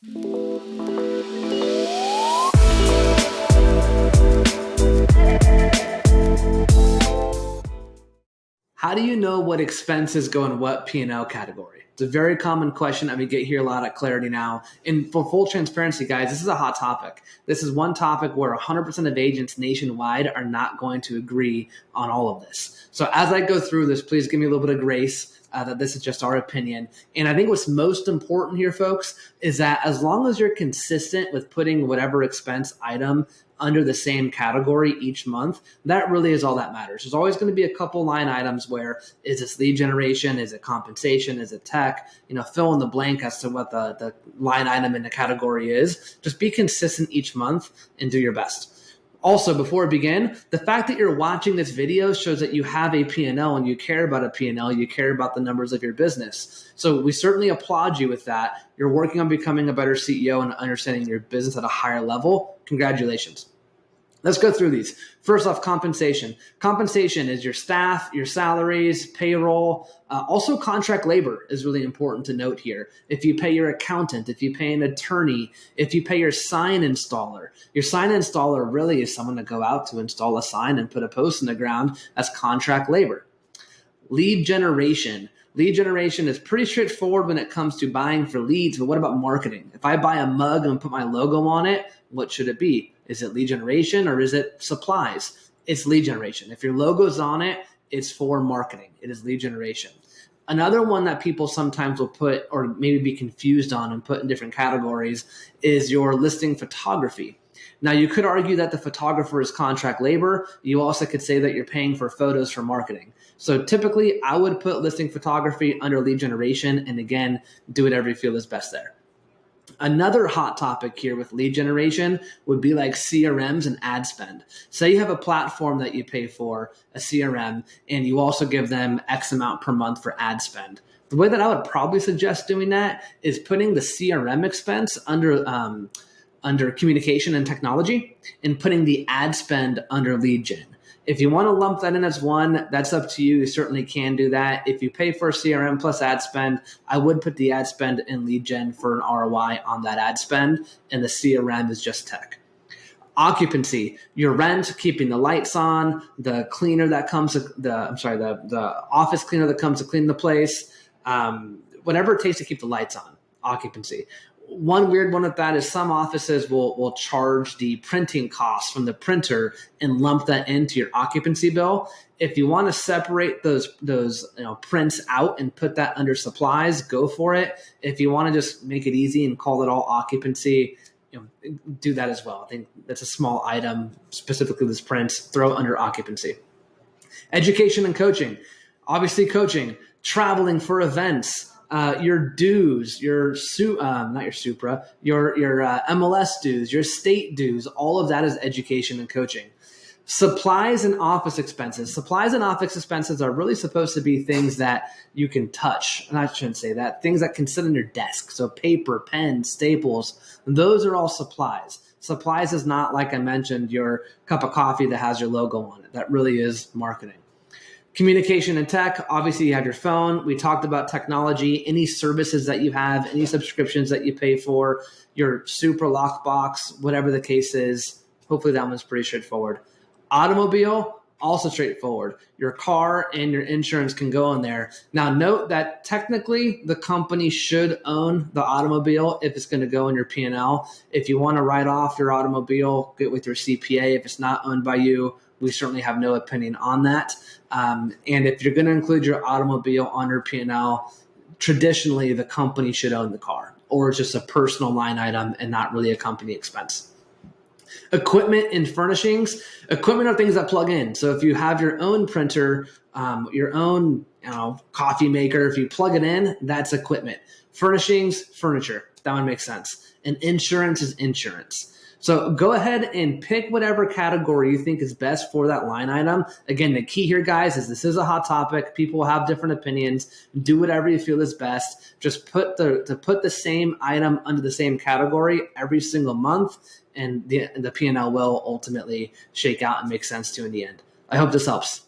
How do you know what expenses go in what P&L category? It's a very common question that we get here a lot at Clarity Now. And for full transparency, guys, this is a hot topic. This is one topic where 100% of agents nationwide are not going to agree on all of this. So as I go through this, please give me a little bit of grace that this is just our opinion. And I think what's most important here, folks, is that as long as you're consistent with putting whatever expense item under the same category each month, that really is all that matters. There's always going to be a couple line items where, is this lead generation? Is it compensation? Is it tech? Fill in the blank as to what the line item in the category is. Just be consistent each month and do your best. Also, before we begin, the fact that you're watching this video shows that you have a P&L and you care about a P&L, you care about the numbers of your business. So we certainly applaud you with that. You're working on becoming a better CEO and understanding your business at a higher level. Congratulations. Let's go through these. First off, compensation. Compensation is your staff, your salaries, payroll. Also, contract labor is really important to note here. If you pay your accountant, if you pay an attorney, if you pay your sign installer really is someone to go out to install a sign and put a post in the ground. That's contract labor. Lead generation. Lead generation is pretty straightforward when it comes to buying for leads, but what about marketing? If I buy a mug and put my logo on it, what should it be? Is it lead generation or is it supplies? It's lead generation. If your logo's on it, it's for marketing. It is lead generation. Another one that people sometimes will put or maybe be confused on and put in different categories is your listing photography. Now, you could argue that the photographer is contract labor. You also could say that you're paying for photos for marketing. So typically, I would put listing photography under lead generation, and again, do whatever you feel is best there. Another hot topic here with lead generation would be like CRMs and ad spend. Say you have a platform that you pay for, a CRM, and you also give them X amount per month for ad spend. The way that I would probably suggest doing that is putting the CRM expense under communication and technology and putting the ad spend under lead gen. If you want to lump that in as one, that's up to you. You certainly can do that. If you pay for a CRM plus ad spend, I would put the ad spend in lead gen for an ROI on that ad spend, and the CRM is just tech. Occupancy, your rent, keeping the lights on, the cleaner that comes, the office cleaner that comes to clean the place, whatever it takes to keep the lights on, occupancy. One weird one with that is some offices will charge the printing costs from the printer and lump that into your occupancy bill. If you want to separate those prints out and put that under supplies, go for it. If you want to just make it easy and call it all occupancy, do that as well. I think that's a small item, specifically this prints, throw it under occupancy. Education and coaching. Obviously coaching, traveling for events, your dues, your MLS dues, your state dues, all of that is education and coaching. Supplies and office expenses. Supplies and office expenses are really supposed to be things that you can touch. And I shouldn't say that. Things that can sit on your desk. So paper, pens, staples, those are all supplies. Supplies is not, like I mentioned, your cup of coffee that has your logo on it. That really is marketing. Communication and tech, obviously you have your phone. We talked about technology, any services that you have, any subscriptions that you pay for, your super lockbox, whatever the case is. Hopefully that one's pretty straightforward. Automobile, also straightforward. Your car and your insurance can go in there. Now note that technically the company should own the automobile if it's going to go in your P&L. If you want to write off your automobile, get with your CPA. If it's not owned by you, we certainly have no opinion on that. And if you're going to include your automobile under P&L, traditionally the company should own the car, or it's just a personal line item and not really a company expense. Equipment and furnishings. Equipment are things that plug in. So if you have your own printer, your own coffee maker, if you plug it in, that's equipment. Furnishings, furniture. That one makes sense. And insurance is insurance. So go ahead and pick whatever category you think is best for that line item. Again, the key here, guys, is this is a hot topic. People will have different opinions. Do whatever you feel is best. Just put the same item under the same category every single month, and the P&L will ultimately shake out and make sense to you in the end. I hope this helps.